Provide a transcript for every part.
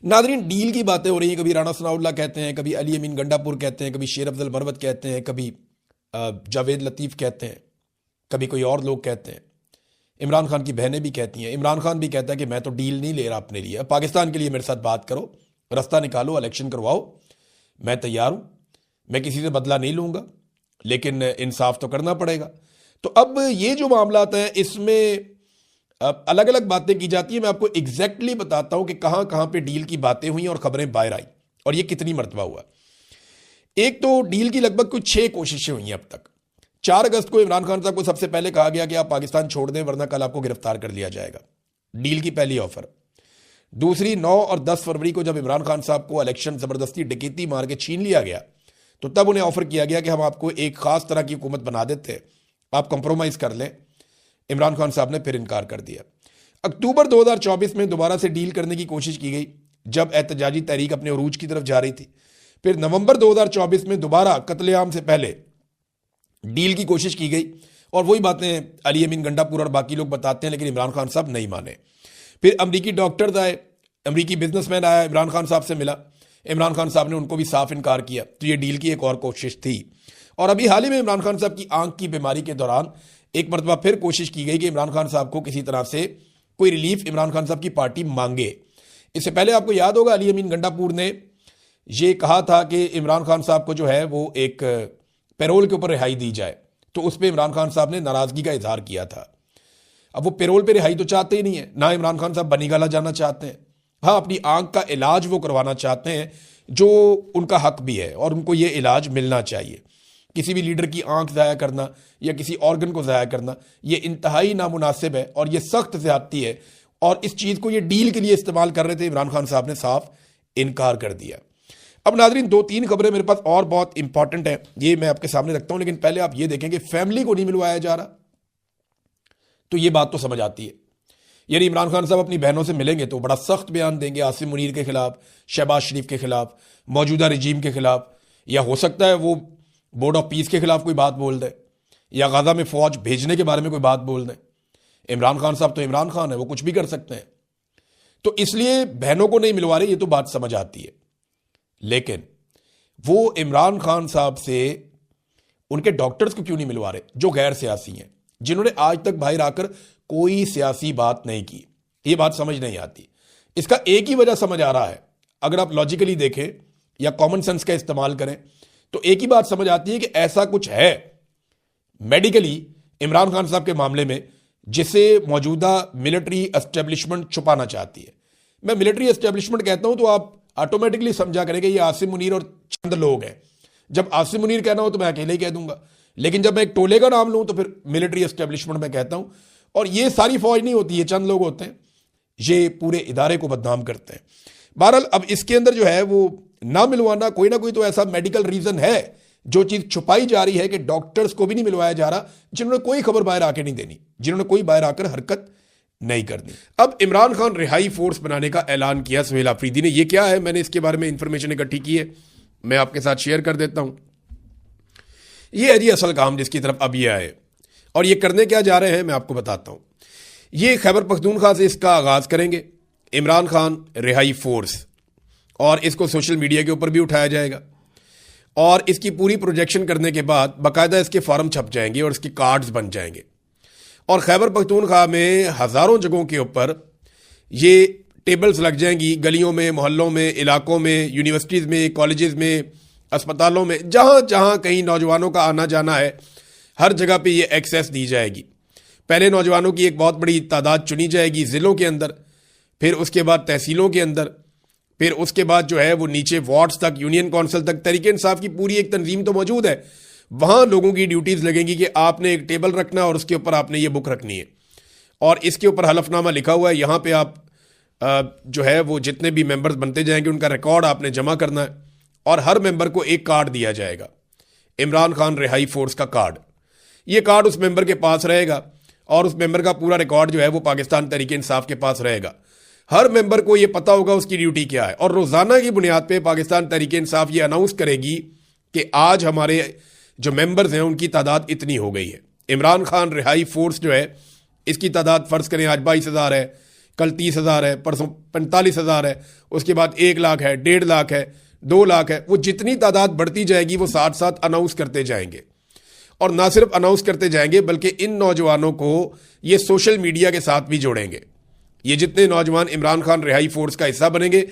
Nadreen, deal की बातें हो रही हैं। कभी राणा सनाउल्लाह कहते हैं, कभी अली अमीन गंडापुर कहते हैं, कभी शेर अफजल मरवत कहते हैं, कभी जावेद लतीफ़ कहते हैं, कभी कोई और लोग कहते हैं। इमरान खान की बहनें भी कहती हैं। इमरान खान भी कहता है कि मैं तो डील नहीं ले रहा अपने लिए, अब पाकिस्तान के लिए मेरे साथ बात करो, रास्ता निकालो, इलेक्शन करवाओ, मैं तैयार हूँ, मैं किसी से बदला नहीं लूँगा, लेकिन इंसाफ तो करना पड़ेगा। तो अब ये जो मामलात हैं, इसमें अलग अलग बातें की जाती हैं। मैं आपको एग्जैक्टली बताता हूँ कि कहाँ कहाँ पे डील की बातें हुई और खबरें बाहर आई और ये कितनी मरतबा हुआ। एक तो डील की लगभग कुछ 6 कोशिशें हुई हैं अब तक। 4 अगस्त को इमरान खान साहब को सबसे पहले कहा गया कि आप पाकिस्तान छोड़ दें वरना कल आपको गिरफ्तार कर लिया जाएगा, डील की पहली ऑफर। दूसरी 9 और 10 फरवरी को जब इमरान खान साहब को इलेक्शन जबरदस्ती डकैती मार के छीन लिया गया, तो तब उन्हें ऑफर किया गया कि हम आपको एक खास तरह की हुकूमत बना देते हैं, आप कंप्रोमाइज कर लें। इमरान खान साहब ने फिर इनकार कर दिया। अक्टूबर 2024 में दोबारा से डील करने की कोशिश की गई जब एहतजाजी तहरीक अपने उरूज की तरफ जा रही थी। फिर नवंबर 2024 में दोबारा कत्लेआम से पहले डील की कोशिश की गई और वही बातें अली अमीन गंडापुर और बाकी लोग बताते हैं, लेकिन इमरान खान साहब नहीं माने। फिर अमरीकी डॉक्टर्स आए, अमरीकी बिजनेसमैन आया, इमरान खान साहब से मिला, इमरान खान साहब ने उनको भी साफ इनकार किया। तो ये डील की एक और कोशिश थी। और अभी हाल ही में इमरान खान साहब की आंख की बीमारी के दौरान एक मरतबा फिर कोशिश की गई कि इमरान खान साहब को किसी तरह से कोई रिलीफ इमरान खान साहब की पार्टी मांगे। इससे पहले आपको याद होगा अली अमीन गंडापुर ने ये कहा था कि इमरान खान साहब को जो है वो एक पैरोल के ऊपर रिहाई दी जाए, तो उस पर इमरान खान साहब ने नाराजगी का इजहार किया था। अब वो पैरोल पे रिहाई तो चाहते ही नहीं है, ना इमरान खान साहब बनीगाला जाना चाहते हैं। हाँ, अपनी आंख का इलाज वो करवाना चाहते हैं जो उनका हक भी है और उनको ये इलाज मिलना चाहिए। किसी भी लीडर की आंख ज़ाया करना या किसी ऑर्गन को ज़ाया करना ये इंतहाई नामुनासिब है और ये सख्त ज़्यादती है, और इस चीज़ को ये डील के लिए इस्तेमाल कर रहे थे। इमरान खान साहब ने साफ इनकार कर दिया। अब नाज़रीन, 2-3 खबरें मेरे पास और बहुत इंपॉर्टेंट है, ये मैं आपके सामने रखता हूं, लेकिन पहले आप ये देखें कि फैमिली को नहीं मिलवाया जा रहा, तो ये बात तो समझ आती है। यानी इमरान खान साहब अपनी बहनों से मिलेंगे तो बड़ा सख्त बयान देंगे आसिम मुनीर के खिलाफ, शहबाज शरीफ के खिलाफ, मौजूदा रजीम के खिलाफ, या हो सकता है वो बोर्ड ऑफ पीस के खिलाफ कोई बात बोल दे, या गाजा में फौज भेजने के बारे में कोई बात बोल दे। इमरान खान साहब तो इमरान खान है, वो कुछ भी कर सकते हैं। तो इसलिए बहनों को नहीं मिलवा रहे, ये तो बात समझ आती है। लेकिन वो इमरान खान साहब से उनके डॉक्टर्स को क्यों नहीं मिलवा रहे जो गैर सियासी हैं, जिन्होंने आज तक बाहर आकर कोई सियासी बात नहीं की? ये बात समझ नहीं आती। इसका एक ही वजह समझ आ रहा है, अगर आप लॉजिकली देखें या कॉमन सेंस का इस्तेमाल करें तो एक ही बात समझ आती है कि ऐसा कुछ है मेडिकली इमरान खान साहब के मामले में जिसे मौजूदा मिलिट्री एस्टेब्लिशमेंट छुपाना चाहती है। मैं मिलिट्री एस्टेब्लिशमेंट कहता हूं तो आप ऑटोमेटिकली समझा करेंगे ये आसिम मुनीर और चंद लोग हैं। जब आसिम मुनीर कहना हो तो मैं अकेले ही कह दूंगा, लेकिन जब मैं एक टोले का नाम लूं तो फिर मिलिट्री एस्टेब्लिशमेंट में कहता हूं। और ये सारी फौज नहीं होती, ये चंद लोग होते हैं, ये पूरे इदारे को बदनाम करते हैं। बहरहाल अब इसके अंदर जो है वो ना मिलवाना, कोई ना कोई तो ऐसा मेडिकल रीजन है, जो चीज छुपाई जा रही है कि डॉक्टर्स को भी नहीं मिलवाया जा रहा, जिन्होंने कोई खबर बाहर आके नहीं देनी, जिन्होंने कोई बाहर आकर हरकत नहीं करनी। अब इमरान खान रिहाई फोर्स बनाने का ऐलान किया सुहेल आफरीदी ने। ये क्या है, मैंने इसके बारे में इंफॉर्मेशन इकट्ठी की है, मैं आपके साथ शेयर कर देता हूं। ये है जी असल काम जिसकी तरफ अब ये आए, और ये करने क्या जा रहे हैं मैं आपको बताता हूं। ये खैबर पख्तूनख्वा से इसका आगाज करेंगे, इमरान खान रिहाई फोर्स, और इसको सोशल मीडिया के ऊपर भी उठाया जाएगा, और इसकी पूरी प्रोजेक्शन करने के बाद बाकायदा इसके फॉर्म छप जाएंगे और इसके कार्ड्स बन जाएंगे। और खैबर पख्तूनख्वा में हज़ारों जगहों के ऊपर ये टेबल्स लग जाएंगी, गलियों में, मोहल्लों में, इलाकों में, यूनिवर्सिटीज़ में, कॉलेजेस में, अस्पतालों में, जहाँ जहाँ कहीं नौजवानों का आना जाना है, हर जगह पे ये एक्सेस दी जाएगी। पहले नौजवानों की एक बहुत बड़ी तादाद चुनी जाएगी ज़िलों के अंदर, फिर उसके बाद तहसीलों के अंदर, फिर उसके बाद जो है वो नीचे वार्ड्स तक, यूनियन काउंसिल तक। तहरीक इंसाफ की पूरी एक तंजीम तो मौजूद है, वहाँ लोगों की ड्यूटीज़ लगेंगी कि आपने एक टेबल रखना और उसके ऊपर आपने ये बुक रखनी है, और इसके ऊपर हलफनामा लिखा हुआ है। यहाँ पे आप जो है वो जितने भी मेंबर्स बनते जाएंगे उनका रिकॉर्ड आपने जमा करना है, और हर मेंबर को एक कार्ड दिया जाएगा, इमरान खान रिहाई फोर्स का कार्ड। ये कार्ड उस मेंबर के पास रहेगा, और उस मेंबर का पूरा रिकॉर्ड जो है वो पाकिस्तान तहरीक इंसाफ के पास रहेगा। हर मेंबर को ये पता होगा उसकी ड्यूटी क्या है, और रोजाना की बुनियाद पे पाकिस्तान तहरीक इंसाफ ये अनाउंस करेगी कि आज हमारे जो मेंबर्स हैं उनकी तादाद इतनी हो गई है। इमरान खान रिहाई फोर्स जो है इसकी तादाद फर्ज करें आज 22,000 है, कल 30,000 है, परसों 45,000 है, उसके बाद 1 लाख है, 1.5 लाख है, 2 लाख है। वो जितनी तादाद बढ़ती जाएगी वो साथ साथ अनाउंस करते जाएंगे, और ना सिर्फ अनाउंस करते जाएंगे बल्कि इन नौजवानों को ये सोशल मीडिया के साथ भी जोड़ेंगे। ये जितने नौजवान इमरान खान रिहाई फोर्स का हिस्सा बनेंगे,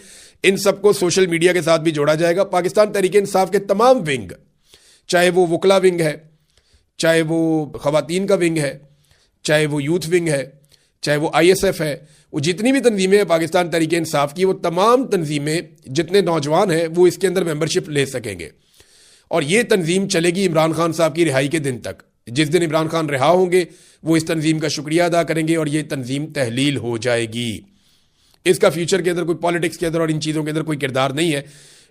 इन सबको सोशल मीडिया के साथ भी जोड़ा जाएगा। पाकिस्तान तहरीक इंसाफ के तमाम विंग, चाहे वो वकला विंग है, चाहे वो खवातीन का विंग है, चाहे वो यूथ विंग है, चाहे वो ISF है, वो जितनी भी तंजीमें हैं पाकिस्तान तहरीक इंसाफ की, वो तमाम तंजीमें, जितने नौजवान हैं वो इसके अंदर मेंबरशिप ले सकेंगे। और ये तंजीम चलेगी इमरान खान साहब की रिहाई के दिन तक। जिस दिन इमरान खान रिहा होंगे वो इस तंजीम का शुक्रिया अदा करेंगे और ये तंजीम तहलील हो जाएगी। इसका फ्यूचर के अंदर कोई पॉलिटिक्स के अंदर और इन चीज़ों के अंदर कोई किरदार नहीं है,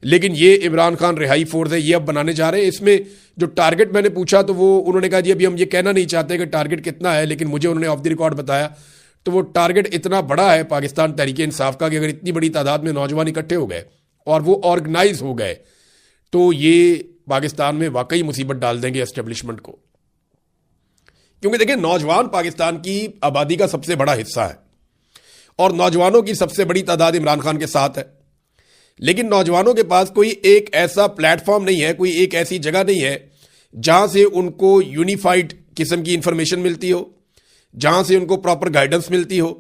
लेकिन ये इमरान खान रिहाई फोर्स है, ये अब बनाने जा रहे हैं। इसमें जो टारगेट मैंने पूछा तो वो उन्होंने कहा जी अभी हम ये कहना नहीं चाहते कि टारगेट कितना है, लेकिन मुझे उन्होंने ऑफ द रिकॉर्ड बताया तो वो टारगेट इतना बड़ा है पाकिस्तान तहरीक इंसाफ का कि अगर इतनी बड़ी तादाद में नौजवान इकट्ठे हो गए और वो ऑर्गेनाइज हो गए तो ये पाकिस्तान में वाकई मुसीबत डाल देंगे एस्टेब्लिशमेंट को। क्योंकि देखिए, नौजवान पाकिस्तान की आबादी का सबसे बड़ा हिस्सा है और नौजवानों की सबसे बड़ी तादाद इमरान खान के साथ है, लेकिन नौजवानों के पास कोई एक ऐसा प्लेटफॉर्म नहीं है, कोई एक ऐसी जगह नहीं है जहां से उनको यूनिफाइड किस्म की इंफॉर्मेशन मिलती हो, जहां से उनको प्रॉपर गाइडेंस मिलती हो,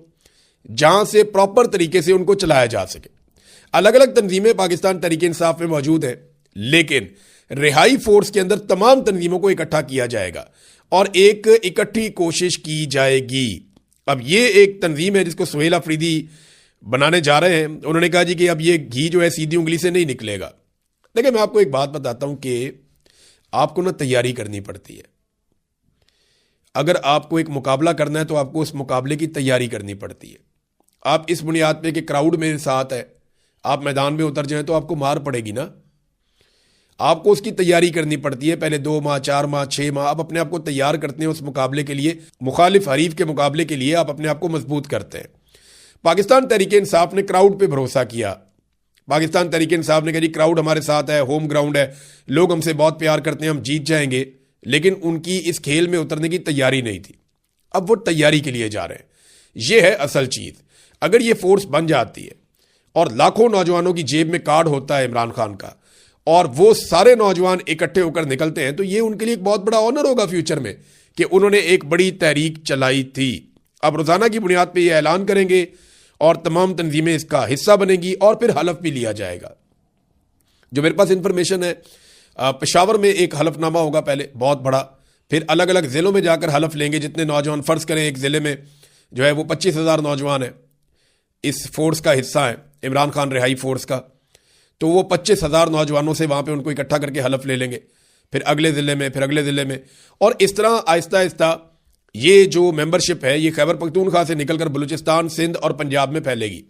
जहां से प्रॉपर तरीके से उनको चलाया जा सके। अलग अलग तंजीमें पाकिस्तान तहरीक इंसाफ में मौजूद है, लेकिन रिहाई फोर्स के अंदर तमाम तंजीमों को इकट्ठा किया जाएगा और एक इकट्ठी कोशिश की जाएगी। अब ये एक तंजीम है जिसको सुहेल अफरीदी बनाने जा रहे हैं। उन्होंने कहा जी कि अब ये घी जो है सीधी उंगली से नहीं निकलेगा। देखिए, मैं आपको एक बात बताता हूं कि आपको ना तैयारी करनी पड़ती है। अगर आपको एक मुकाबला करना है तो आपको उस मुकाबले की तैयारी करनी पड़ती है। आप इस बुनियाद पे कि क्राउड मेरे साथ है, आप मैदान में उतर जाएं तो आपको मार पड़ेगी ना। आपको उसकी तैयारी करनी पड़ती है, पहले 2 माह, 4 माह, 6 माह आप अपने आप को तैयार करते हैं उस मुकाबले के लिए, मुखालिफ हरीफ के मुकाबले के लिए आप अपने आप को मजबूत करते हैं। पाकिस्तान तहरीक इंसाफ ने क्राउड पे भरोसा किया। पाकिस्तान तहरीक इंसाफ ने कहा जी क्राउड हमारे साथ है, होम ग्राउंड है, लोग हमसे बहुत प्यार करते हैं, हम जीत जाएंगे। लेकिन उनकी इस खेल में उतरने की तैयारी नहीं थी। अब वो तैयारी के लिए जा रहे हैं। ये है असल चीज। अगर ये फोर्स बन जाती है और लाखों नौजवानों की जेब में कार्ड होता है इमरान खान का और वो सारे नौजवान इकट्ठे होकर निकलते हैं, तो ये उनके लिए एक बहुत बड़ा ऑनर होगा फ्यूचर में कि उन्होंने एक बड़ी तहरीक चलाई थी। अब रोजाना की बुनियाद पर यह ऐलान करेंगे और तमाम तंजीमें इसका हिस्सा बनेगी और फिर हलफ भी लिया जाएगा। जो मेरे पास इंफॉर्मेशन है, पेशावर में एक हलफनामा होगा पहले बहुत बड़ा, फिर अलग अलग जिलों में जाकर हलफ लेंगे जितने नौजवान, फर्ज करें एक जिले में जो है वो 25,000 नौजवान है, इस फोर्स का हिस्सा है इमरान खान रिहाई फोर्स का, तो वो 25,000 नौजवानों से वहां पे उनको इकट्ठा करके हलफ ले लेंगे, फिर अगले जिले में, फिर अगले जिले में, और इस तरह आहिस्ता आहिस्ता ये जो मेंबरशिप है ये खैबर पख्तूनख्वा से निकलकर बलूचिस्तान, सिंध और पंजाब में फैलेगी।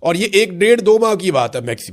और ये 1 डेढ़ 2 माह की बात है मैक्सिमम।